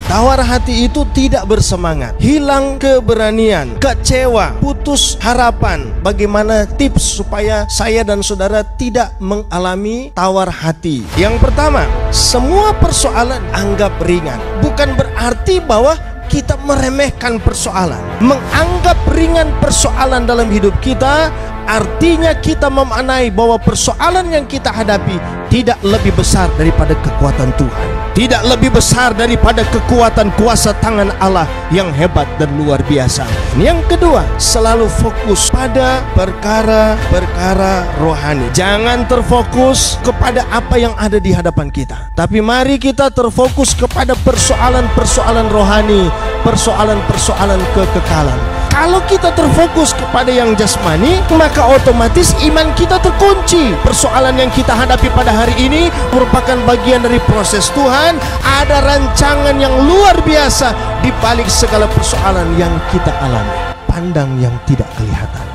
Tawar hati itu tidak bersemangat, hilang keberanian, kecewa, putus harapan. Bagaimana tips supaya saya dan saudara tidak mengalami tawar hati? Yang pertama, semua persoalan anggap ringan. Bukan berarti bahwa kita meremehkan persoalan. Menganggap ringan persoalan dalam hidup kita artinya kita memaknai bahwa persoalan yang kita hadapi tidak lebih besar daripada kekuatan Tuhan, tidak lebih besar daripada kekuatan kuasa tangan Allah yang hebat dan luar biasa. Yang kedua, selalu fokus pada perkara-perkara rohani. Jangan terfokus kepada apa yang ada di hadapan kita, tapi mari kita terfokus kepada persoalan-persoalan rohani, persoalan-persoalan kekekalan. Kalau kita terfokus kepada yang jasmani, maka otomatis iman kita terkunci. Persoalan yang kita hadapi pada hari ini merupakan bagian dari proses Tuhan. Ada rancangan yang luar biasa di balik segala persoalan yang kita alami. Pandang yang tidak kelihatan.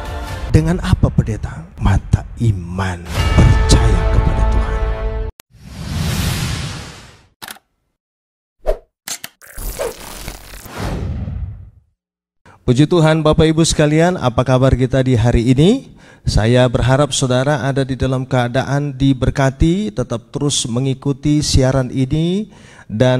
Dengan apa, pendeta? Mata iman, percaya kepada Tuhan. Puji Tuhan, Bapak Ibu sekalian, apa kabar kita di hari ini? Saya berharap saudara ada di dalam keadaan diberkati, tetap terus mengikuti siaran ini dan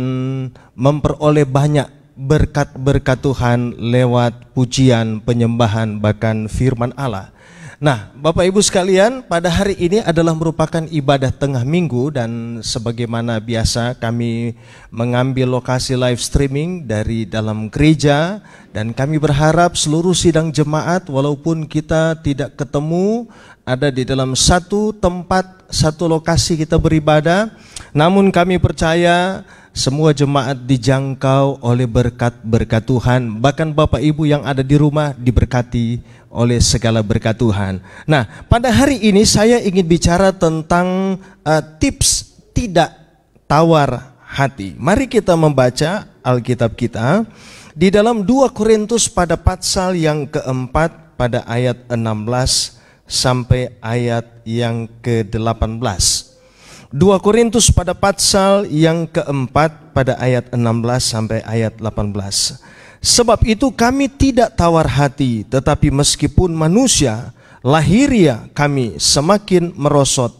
memperoleh banyak berkat-berkat Tuhan lewat pujian, penyembahan, bahkan firman Allah. Nah, Bapak Ibu sekalian, pada hari ini adalah merupakan ibadah tengah minggu dan sebagaimana biasa kami mengambil lokasi live streaming dari dalam gereja dan kami berharap seluruh sidang jemaat walaupun kita tidak ketemu ada di dalam satu tempat, satu lokasi kita beribadah, namun kami percaya semua jemaat dijangkau oleh berkat-berkat Tuhan. Bahkan Bapak Ibu yang ada di rumah diberkati oleh segala berkat Tuhan. Nah, pada hari ini saya ingin bicara tentang tips tidak tawar hati. Mari kita membaca Alkitab kita di dalam 2 Korintus pada pasal yang keempat pada ayat 16 sampai ayat yang ke-18. 2 Korintus pada pasal yang keempat pada ayat 16 sampai ayat 18. Sebab itu kami tidak tawar hati, tetapi meskipun manusia lahiriah kami semakin merosot,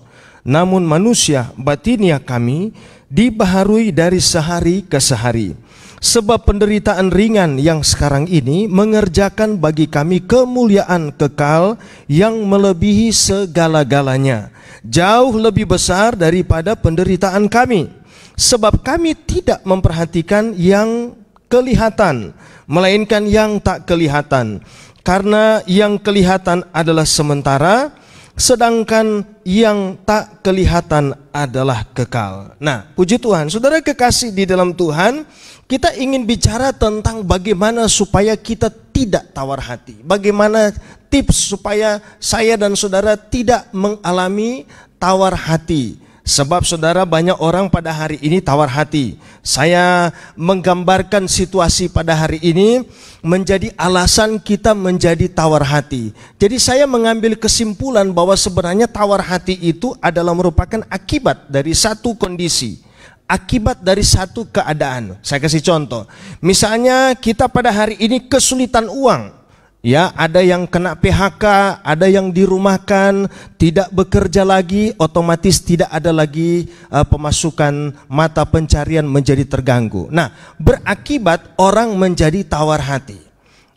namun manusia batinia kami dibaharui dari sehari ke sehari. Sebab penderitaan ringan yang sekarang ini mengerjakan bagi kami kemuliaan kekal yang melebihi segala-galanya, jauh lebih besar daripada penderitaan kami. Sebab kami tidak memperhatikan yang kelihatan, melainkan yang tak kelihatan. Karena yang kelihatan adalah sementara, sedangkan yang tak kelihatan adalah kekal. Nah, puji Tuhan, saudara kekasih di dalam Tuhan, kita ingin bicara tentang bagaimana supaya kita tidak tawar hati. Bagaimana tips supaya saya dan saudara tidak mengalami tawar hati. Sebab saudara, banyak orang pada hari ini tawar hati. Saya menggambarkan situasi pada hari ini menjadi alasan kita menjadi tawar hati. Jadi saya mengambil kesimpulan bahwa sebenarnya tawar hati itu adalah merupakan akibat dari satu kondisi, akibat dari satu keadaan. Saya kasih contoh. Misalnya kita pada hari ini kesulitan uang. Ya, ada yang kena PHK, ada yang dirumahkan, tidak bekerja lagi, otomatis tidak ada lagi pemasukan, mata pencarian menjadi terganggu. Nah, berakibat orang menjadi tawar hati.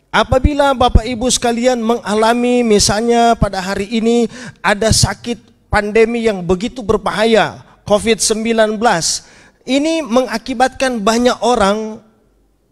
Apabila Bapak Ibu sekalian mengalami misalnya pada hari ini ada sakit pandemi yang begitu berbahaya, COVID-19, ini mengakibatkan banyak orang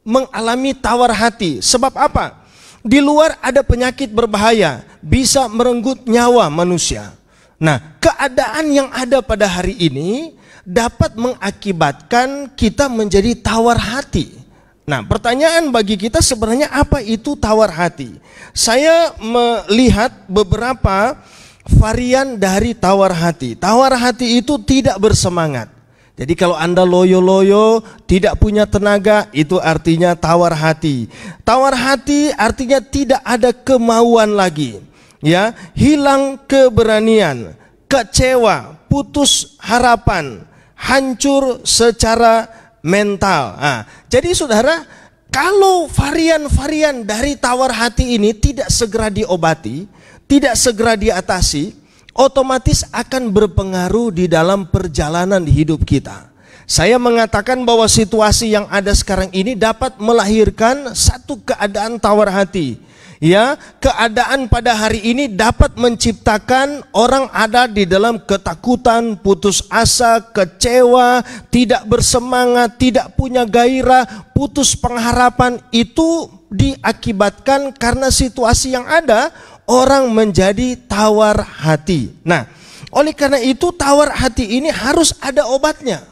mengalami tawar hati. Sebab apa? Di luar ada penyakit berbahaya, bisa merenggut nyawa manusia. Nah, keadaan yang ada pada hari ini dapat mengakibatkan kita menjadi tawar hati. Nah, pertanyaan bagi kita sebenarnya apa itu tawar hati? Saya melihat beberapa varian dari tawar hati. Tawar hati itu tidak bersemangat. Jadi kalau Anda loyo-loyo, tidak punya tenaga, itu artinya tawar hati. Tawar hati artinya tidak ada kemauan lagi. Ya, hilang keberanian, kecewa, putus harapan, hancur secara mental. Jadi saudara, kalau varian-varian dari tawar hati ini tidak segera diobati, tidak segera diatasi, otomatis akan berpengaruh di dalam perjalanan hidup kita. Saya mengatakan bahwa situasi yang ada sekarang ini dapat melahirkan satu keadaan tawar hati. Ya, keadaan pada hari ini dapat menciptakan orang ada di dalam ketakutan, putus asa, kecewa, tidak bersemangat, tidak punya gairah, putus pengharapan. Itu diakibatkan karena situasi yang ada, orang menjadi tawar hati. Nah, oleh karena itu tawar hati ini harus ada obatnya.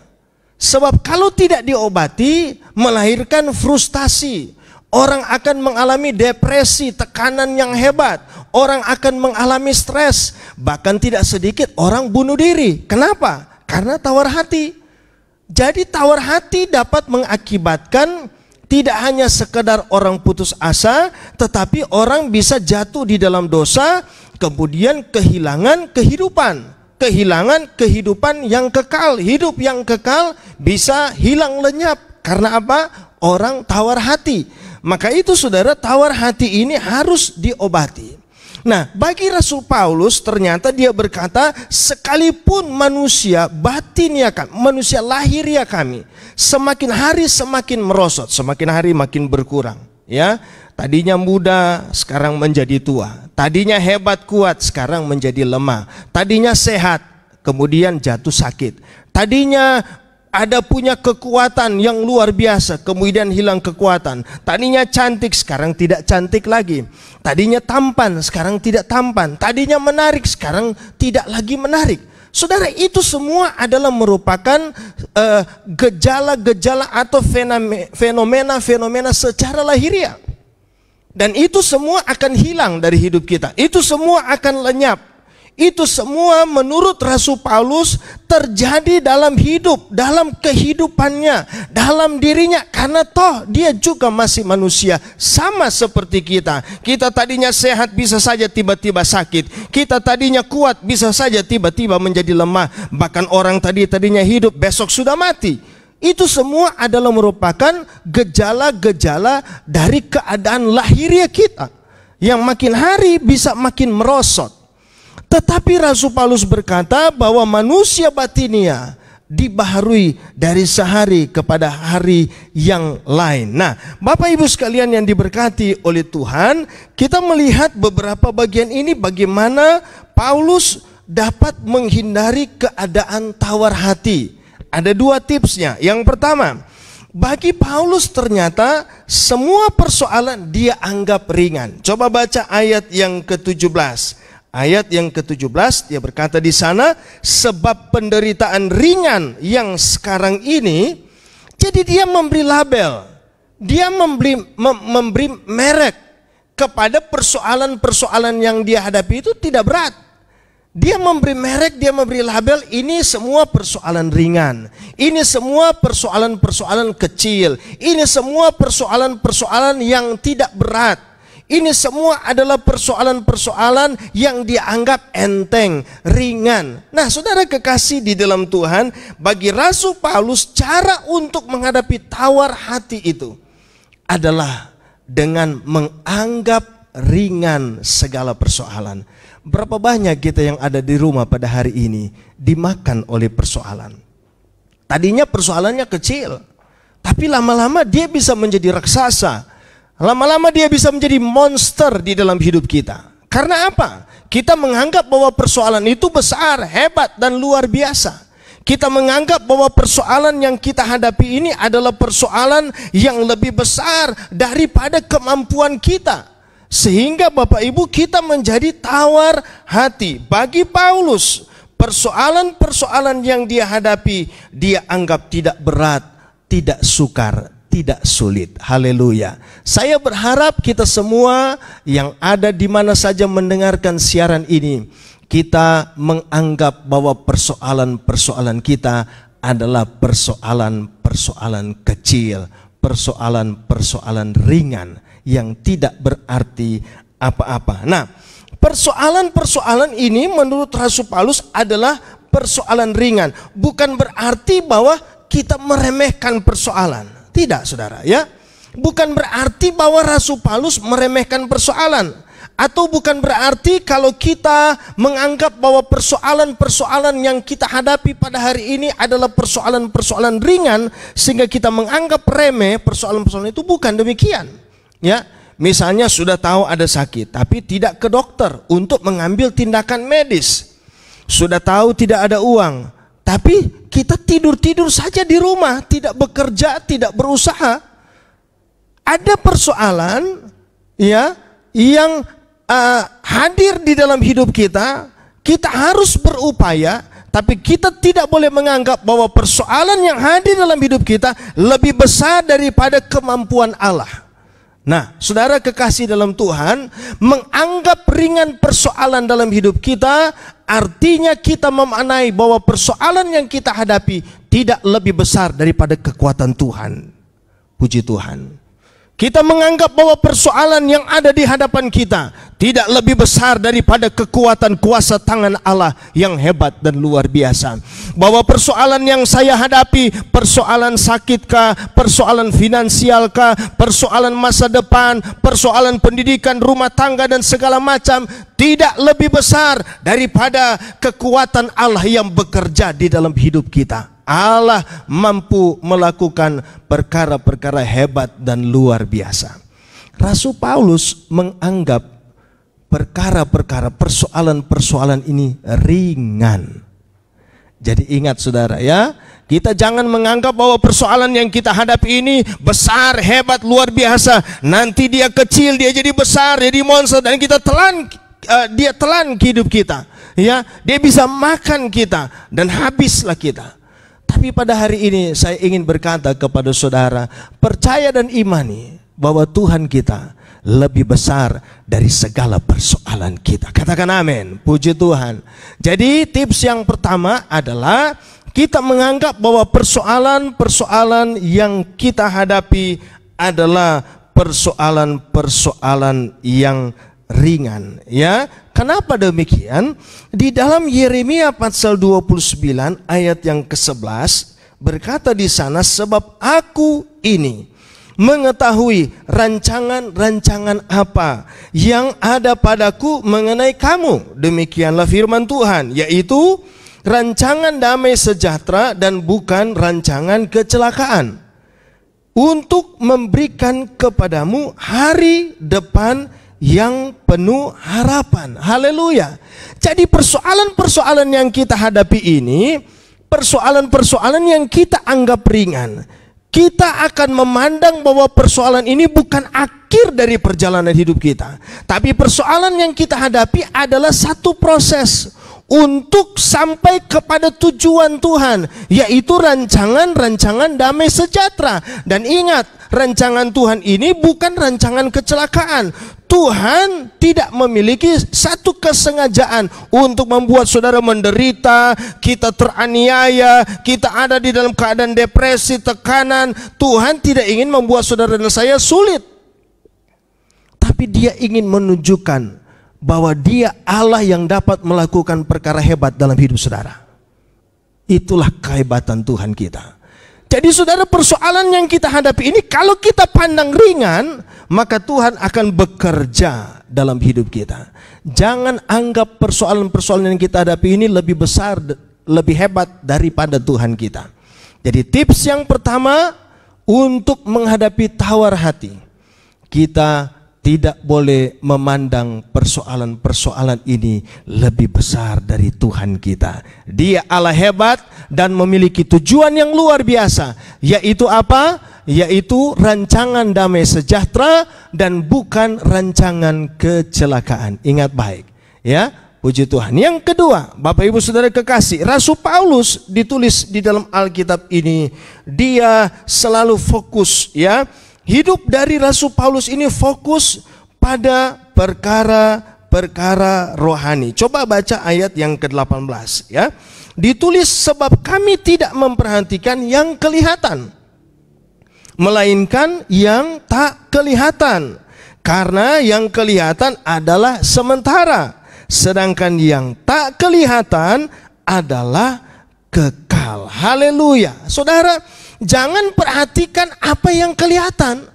Sebab kalau tidak diobati, melahirkan frustasi. Orang akan mengalami depresi, tekanan yang hebat. Orang akan mengalami stres. Bahkan tidak sedikit orang bunuh diri. Kenapa? Karena tawar hati. Jadi tawar hati dapat mengakibatkan tidak hanya sekedar orang putus asa, tetapi orang bisa jatuh di dalam dosa, kemudian kehilangan kehidupan. Kehilangan kehidupan yang kekal. Hidup yang kekal bisa hilang lenyap. Karena apa? Orang tawar hati. Maka itu saudara, tawar hati ini harus diobati. Nah, bagi Rasul Paulus ternyata dia berkata, sekalipun manusia batinnya kami, manusia lahiriah kami, semakin hari semakin merosot, semakin hari makin berkurang. Ya, tadinya muda, sekarang menjadi tua. Tadinya hebat kuat, sekarang menjadi lemah. Tadinya sehat, kemudian jatuh sakit. Tadinya ada punya kekuatan yang luar biasa, kemudian hilang kekuatan. Tadinya cantik, sekarang tidak cantik lagi. Tadinya tampan, sekarang tidak tampan. Tadinya menarik, sekarang tidak lagi menarik. Saudara, itu semua adalah merupakan gejala-gejala atau fenomena-fenomena secara lahiriah. Dan itu semua akan hilang dari hidup kita. Itu semua akan lenyap. Itu semua menurut Rasul Paulus terjadi dalam hidup, dalam kehidupannya, dalam dirinya. Karena toh dia juga masih manusia, sama seperti kita. Kita tadinya sehat, bisa saja tiba-tiba sakit. Kita tadinya kuat, bisa saja tiba-tiba menjadi lemah. Bahkan orang tadinya hidup, besok sudah mati. Itu semua adalah merupakan gejala-gejala dari keadaan lahiriah kita, yang makin hari bisa makin merosot. Tetapi Rasul Paulus berkata bahwa manusia batinia dibaharui dari sehari kepada hari yang lain. Nah, Bapak Ibu sekalian yang diberkati oleh Tuhan, kita melihat beberapa bagian ini bagaimana Paulus dapat menghindari keadaan tawar hati. Ada dua tipsnya. Yang pertama, bagi Paulus ternyata semua persoalan dia anggap ringan. Coba baca ayat yang ke-17. Ayat yang ke-17 dia berkata di sana, sebab penderitaan ringan yang sekarang ini, jadi dia memberi label, dia memberi merek kepada persoalan-persoalan yang dia hadapi itu tidak berat. Dia memberi merek, dia memberi label, ini semua persoalan ringan, ini semua persoalan-persoalan kecil, ini semua persoalan-persoalan yang tidak berat. Ini semua adalah persoalan-persoalan yang dianggap enteng, ringan. Nah, saudara kekasih di dalam Tuhan, bagi Rasul Paulus cara untuk menghadapi tawar hati itu adalah dengan menganggap ringan segala persoalan. Berapa banyak kita yang ada di rumah pada hari ini dimakan oleh persoalan. Tadinya persoalannya kecil, tapi lama-lama dia bisa menjadi raksasa. Lama-lama dia bisa menjadi monster di dalam hidup kita. Karena apa? Kita menganggap bahwa persoalan itu besar, hebat, dan luar biasa. Kita menganggap bahwa persoalan yang kita hadapi ini adalah persoalan yang lebih besar daripada kemampuan kita. Sehingga Bapak Ibu kita menjadi tawar hati. Bagi Paulus, persoalan-persoalan yang dia hadapi, dia anggap tidak berat, tidak sukar, tidak sulit. Haleluya. Saya berharap kita semua yang ada di mana saja mendengarkan siaran ini, kita menganggap bahwa persoalan-persoalan kita adalah persoalan-persoalan kecil, persoalan-persoalan ringan yang tidak berarti apa-apa. Nah, persoalan-persoalan ini menurut Rasul Paulus adalah persoalan ringan. Bukan berarti bahwa kita meremehkan persoalan. Tidak, saudara, ya. Bukan berarti bahwa Rasul Paulus meremehkan persoalan, atau bukan berarti kalau kita menganggap bahwa persoalan-persoalan yang kita hadapi pada hari ini adalah persoalan-persoalan ringan sehingga kita menganggap remeh persoalan-persoalan itu. Bukan demikian, ya. Misalnya sudah tahu ada sakit tapi tidak ke dokter untuk mengambil tindakan medis. Sudah tahu tidak ada uang tapi kita tidur-tidur saja di rumah, tidak bekerja, tidak berusaha. Ada persoalan, ya, yang hadir di dalam hidup kita. Kita harus berupaya, tapi kita tidak boleh menganggap bahwa persoalan yang hadir dalam hidup kita lebih besar daripada kemampuan Allah. Nah, saudara kekasih dalam Tuhan, menganggap ringan persoalan dalam hidup kita artinya kita memaknai bahwa persoalan yang kita hadapi tidak lebih besar daripada kekuatan Tuhan. Puji Tuhan. Kita menganggap bahwa persoalan yang ada di hadapan kita tidak lebih besar daripada kekuatan kuasa tangan Allah yang hebat dan luar biasa. Bahwa persoalan yang saya hadapi, persoalan sakitkah, persoalan finansialkah, persoalan masa depan, persoalan pendidikan, rumah tangga dan segala macam, tidak lebih besar daripada kekuatan Allah yang bekerja di dalam hidup kita. Allah mampu melakukan perkara-perkara hebat dan luar biasa. Rasul Paulus menganggap perkara-perkara, persoalan-persoalan ini ringan. Jadi ingat saudara, ya, kita jangan menganggap bahwa persoalan yang kita hadapi ini besar, hebat, luar biasa. Nanti dia kecil, dia jadi besar, jadi monster, dan kita telan, dia telan hidup kita. Ya, dia bisa makan kita dan habislah kita. Tapi pada hari ini saya ingin berkata kepada saudara, percaya dan imani bahwa Tuhan kita lebih besar dari segala persoalan kita. Katakan amin, puji Tuhan. Jadi tips yang pertama adalah kita menganggap bahwa persoalan-persoalan yang kita hadapi adalah persoalan-persoalan yang ringan, ya. Kenapa demikian? Di dalam Yeremia pasal 29 ayat yang ke-11 berkata di sana, sebab aku ini mengetahui rancangan-rancangan apa yang ada padaku mengenai kamu. Demikianlah firman Tuhan, yaitu rancangan damai sejahtera dan bukan rancangan kecelakaan, untuk memberikan kepadamu hari depan yang penuh harapan. Haleluya. Jadi persoalan-persoalan yang kita hadapi ini, persoalan-persoalan yang kita anggap ringan, kita akan memandang bahwa persoalan ini bukan akhir dari perjalanan hidup kita, tapi persoalan yang kita hadapi adalah satu proses untuk sampai kepada tujuan Tuhan, yaitu rancangan-rancangan damai sejahtera. Dan ingat, rancangan Tuhan ini bukan rancangan kecelakaan. Tuhan tidak memiliki satu kesengajaan untuk membuat saudara menderita, kita teraniaya, kita ada di dalam keadaan depresi, tekanan. Tuhan tidak ingin membuat saudara dan saya sulit, tapi Dia ingin menunjukkan bahwa Dia Allah yang dapat melakukan perkara hebat dalam hidup saudara. Itulah kehebatan Tuhan kita. Jadi saudara, persoalan yang kita hadapi ini kalau kita pandang ringan, maka Tuhan akan bekerja dalam hidup kita. Jangan anggap persoalan-persoalan yang kita hadapi ini lebih besar, lebih hebat daripada Tuhan kita. Jadi tips yang pertama untuk menghadapi tawar hati, kita tidak boleh memandang persoalan-persoalan ini lebih besar dari Tuhan kita. Dia Allah hebat dan memiliki tujuan yang luar biasa, yaitu apa? Yaitu rancangan damai sejahtera dan bukan rancangan kecelakaan. Ingat baik, ya. Puji Tuhan. Yang kedua, Bapak Ibu Saudara kekasih, Rasul Paulus ditulis di dalam Alkitab ini, dia selalu fokus, ya. Hidup dari Rasul Paulus ini fokus pada perkara-perkara rohani. Coba baca ayat yang ke-18, ya. Ditulis, sebab kami tidak memperhatikan yang kelihatan, melainkan yang tak kelihatan. Karena yang kelihatan adalah sementara, sedangkan yang tak kelihatan adalah kekal. kekal. Haleluya. Saudara, jangan perhatikan apa yang kelihatan.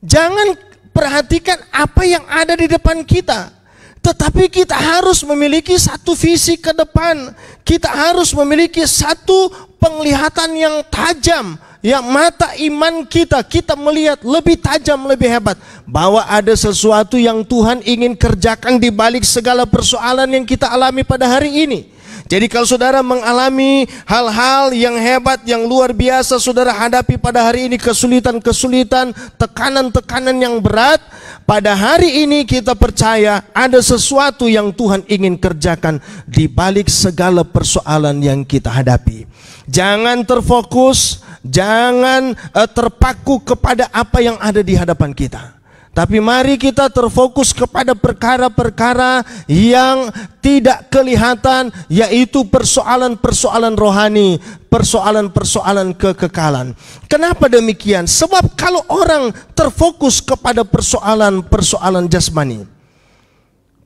Jangan perhatikan apa yang ada di depan kita. Tetapi kita harus memiliki satu visi ke depan. Kita harus memiliki satu penglihatan yang tajam. Ya, mata iman kita melihat lebih tajam, lebih hebat. Bahwa ada sesuatu yang Tuhan ingin kerjakan di balik segala persoalan yang kita alami pada hari ini. Jadi kalau saudara mengalami hal-hal yang hebat, yang luar biasa saudara hadapi pada hari ini, kesulitan-kesulitan, tekanan-tekanan yang berat, pada hari ini kita percaya ada sesuatu yang Tuhan ingin kerjakan di balik segala persoalan yang kita hadapi. Jangan terfokus, jangan terpaku kepada apa yang ada di hadapan kita. Tapi mari kita terfokus kepada perkara-perkara yang tidak kelihatan, yaitu persoalan-persoalan rohani, persoalan-persoalan kekekalan. Kenapa demikian? Sebab kalau orang terfokus kepada persoalan-persoalan jasmani,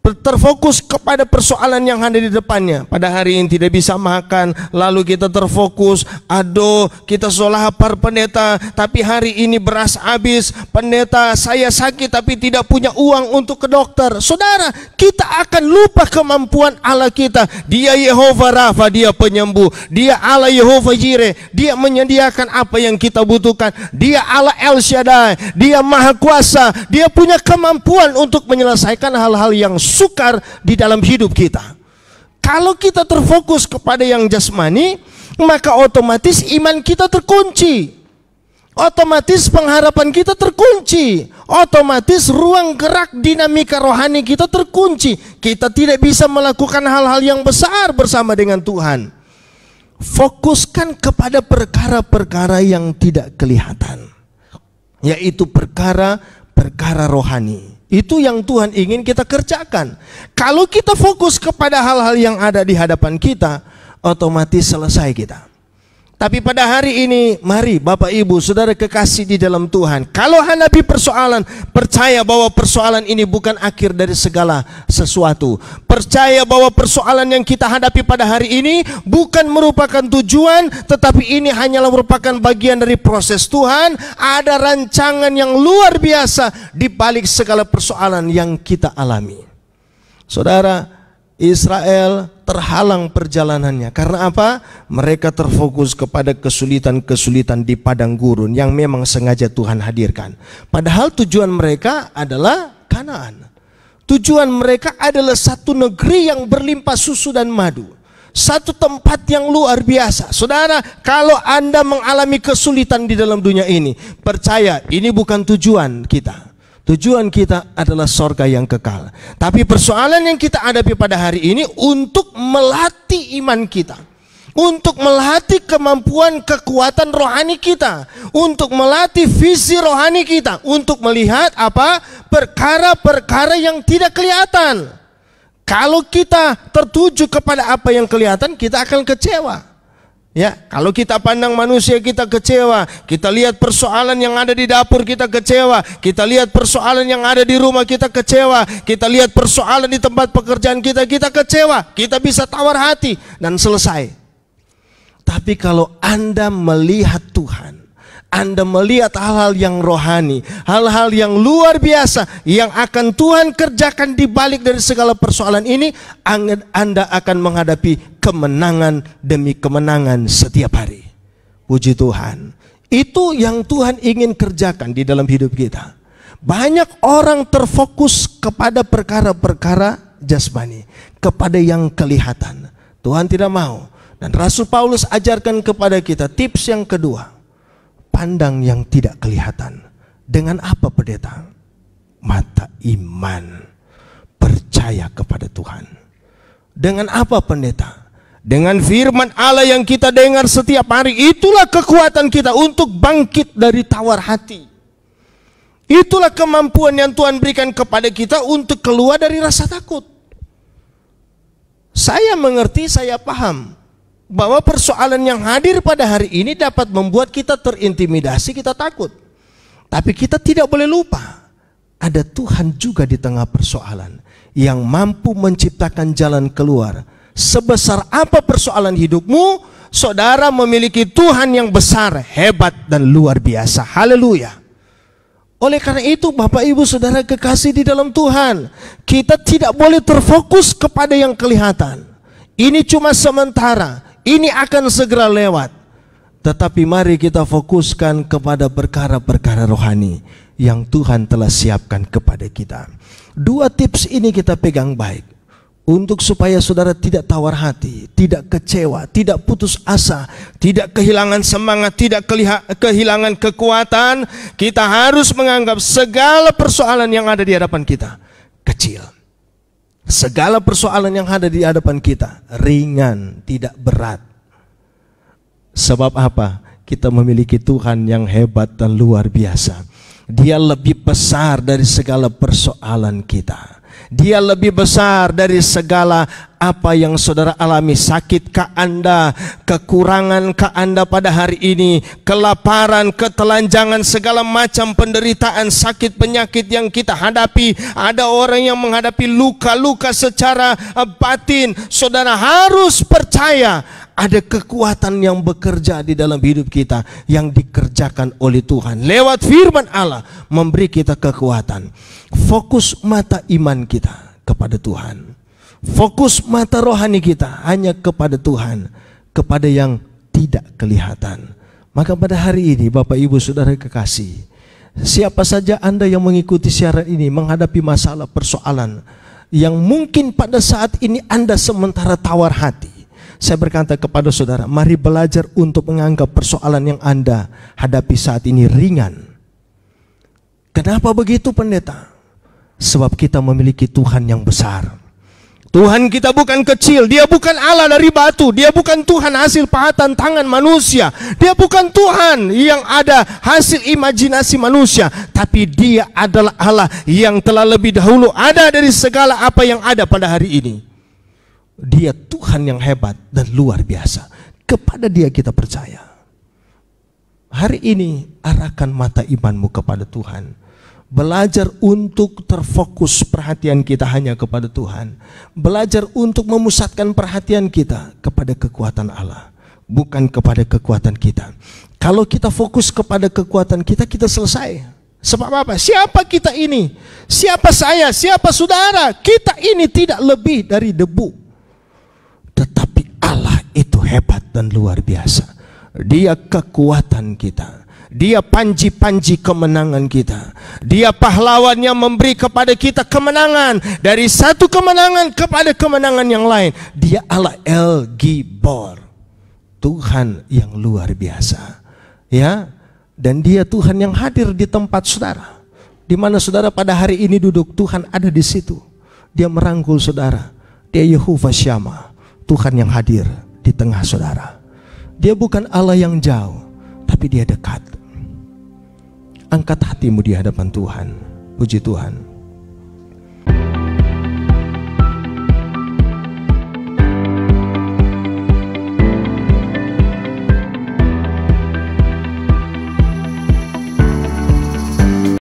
terfokus kepada persoalan yang ada di depannya. Pada hari ini tidak bisa makan, lalu kita terfokus, aduh kita seolah lapar pendeta, tapi hari ini beras habis, pendeta saya sakit tapi tidak punya uang untuk ke dokter. Saudara, kita akan lupa kemampuan Allah kita. Dia Yehova Rafa, dia penyembuh. Dia Allah Yehova Jireh, dia menyediakan apa yang kita butuhkan. Dia Allah El Shaddai, dia Maha Kuasa, dia punya kemampuan untuk menyelesaikan hal-hal yang sukar di dalam hidup kita. Kalau kita terfokus kepada yang jasmani, maka otomatis iman kita terkunci. Otomatis pengharapan kita terkunci. Otomatis ruang gerak dinamika rohani kita terkunci. Kita tidak bisa melakukan hal-hal yang besar bersama dengan Tuhan. Fokuskan kepada perkara-perkara yang tidak kelihatan, yaitu perkara-perkara rohani. Itu yang Tuhan ingin kita kerjakan. Kalau kita fokus kepada hal-hal yang ada di hadapan kita, otomatis selesai kita. Tapi pada hari ini, mari Bapak Ibu, saudara kekasih di dalam Tuhan, kalau hadapi persoalan, percaya bahwa persoalan ini bukan akhir dari segala sesuatu. Percaya bahwa persoalan yang kita hadapi pada hari ini bukan merupakan tujuan, tetapi ini hanyalah merupakan bagian dari proses Tuhan. Ada rancangan yang luar biasa di balik segala persoalan yang kita alami. Saudara, Israel terhalang perjalanannya. Karena apa? Mereka terfokus kepada kesulitan-kesulitan di padang gurun yang memang sengaja Tuhan hadirkan. Padahal tujuan mereka adalah Kanaan. Tujuan mereka adalah satu negeri yang berlimpah susu dan madu. Satu tempat yang luar biasa. Saudara, kalau Anda mengalami kesulitan di dalam dunia ini, percaya ini bukan tujuan kita. Tujuan kita adalah sorga yang kekal. Tapi persoalan yang kita hadapi pada hari ini untuk melatih iman kita, untuk melatih kemampuan kekuatan rohani kita, untuk melatih visi rohani kita, untuk melihat apa? Perkara-perkara yang tidak kelihatan. Kalau kita tertuju kepada apa yang kelihatan, kita akan kecewa. Ya, kalau kita pandang manusia kita kecewa, kita lihat persoalan yang ada di dapur kita kecewa, kita lihat persoalan yang ada di rumah kita kecewa, kita lihat persoalan di tempat pekerjaan kita kecewa, kita bisa tawar hati dan selesai. Tapi kalau Anda melihat Tuhan, Anda melihat hal-hal yang rohani, hal-hal yang luar biasa yang akan Tuhan kerjakan di balik dari segala persoalan ini, Anda akan menghadapi kemenangan demi kemenangan setiap hari. Puji Tuhan. Itu yang Tuhan ingin kerjakan di dalam hidup kita. Banyak orang terfokus kepada perkara-perkara jasmani, kepada yang kelihatan. Tuhan tidak mau. Dan Rasul Paulus ajarkan kepada kita tips yang kedua. Pandang yang tidak kelihatan. Dengan apa, pendeta? Mata iman. Percaya kepada Tuhan. Dengan apa, pendeta? Dengan firman Allah yang kita dengar setiap hari. Itulah kekuatan kita untuk bangkit dari tawar hati. Itulah kemampuan yang Tuhan berikan kepada kita untuk keluar dari rasa takut. Saya mengerti, saya paham bahwa persoalan yang hadir pada hari ini dapat membuat kita terintimidasi, kita takut. Tapi kita tidak boleh lupa, ada Tuhan juga di tengah persoalan yang mampu menciptakan jalan keluar Sebesar apa persoalan hidupmu, saudara memiliki Tuhan yang besar, hebat, dan luar biasa. Haleluya. Oleh karena itu, Bapak Ibu Saudara kekasih di dalam Tuhan, kita tidak boleh terfokus kepada yang kelihatan. Ini cuma sementara, ini akan segera lewat. Tetapi mari kita fokuskan kepada perkara-perkara rohani yang Tuhan telah siapkan kepada kita. 2 tips ini kita pegang baik, untuk supaya saudara tidak tawar hati, tidak kecewa, tidak putus asa, tidak kehilangan semangat, tidak kehilangan kekuatan. Kita harus menganggap segala persoalan yang ada di hadapan kita kecil. Segala persoalan yang ada di hadapan kita ringan, tidak berat. Sebab apa? Kita memiliki Tuhan yang hebat dan luar biasa. Dia lebih besar dari segala persoalan kita. Dia lebih besar dari segala apa yang saudara alami. Sakitkah Anda, kekurangankah Anda pada hari ini, kelaparan, ketelanjangan, segala macam penderitaan, sakit, penyakit yang kita hadapi. Ada orang yang menghadapi luka-luka secara batin. Saudara harus percaya ada kekuatan yang bekerja di dalam hidup kita, yang dikerjakan oleh Tuhan lewat firman Allah, memberi kita kekuatan. Fokus mata iman kita kepada Tuhan, fokus mata rohani kita hanya kepada Tuhan, kepada yang tidak kelihatan. Maka pada hari ini Bapak Ibu Saudara kekasih, siapa saja Anda yang mengikuti siaran ini menghadapi masalah persoalan yang mungkin pada saat ini Anda sementara tawar hati, saya berkata kepada saudara, mari belajar untuk menganggap persoalan yang Anda hadapi saat ini ringan. Kenapa begitu, pendeta? Sebab kita memiliki Tuhan yang besar. Tuhan kita bukan kecil, Dia bukan Allah dari batu, Dia bukan Tuhan hasil pahatan tangan manusia, Dia bukan Tuhan yang ada hasil imajinasi manusia, tapi Dia adalah Allah yang telah lebih dahulu ada dari segala apa yang ada pada hari ini. Dia Tuhan yang hebat dan luar biasa. Kepada Dia kita percaya. Hari ini arahkan mata imanmu kepada Tuhan. Belajar untuk terfokus perhatian kita hanya kepada Tuhan. Belajar untuk memusatkan perhatian kita kepada kekuatan Allah, bukan kepada kekuatan kita. Kalau kita fokus kepada kekuatan kita, kita selesai. Sebab apa? Siapa kita ini? Siapa saya? Siapa saudara? Kita ini tidak lebih dari debu. Tetapi Allah itu hebat dan luar biasa. Dia kekuatan kita. Dia panji-panji kemenangan kita. Dia pahlawan yang memberi kepada kita kemenangan, dari satu kemenangan kepada kemenangan yang lain. Dia Allah El Gibor, Tuhan yang luar biasa. Ya, dan Dia Tuhan yang hadir di tempat saudara. Di mana saudara pada hari ini duduk, Tuhan ada di situ. Dia merangkul saudara. Dia Yehovah Syama, Tuhan yang hadir di tengah saudara. Dia bukan Allah yang jauh, tapi Dia dekat. Angkat hatimu di hadapan Tuhan. Puji Tuhan.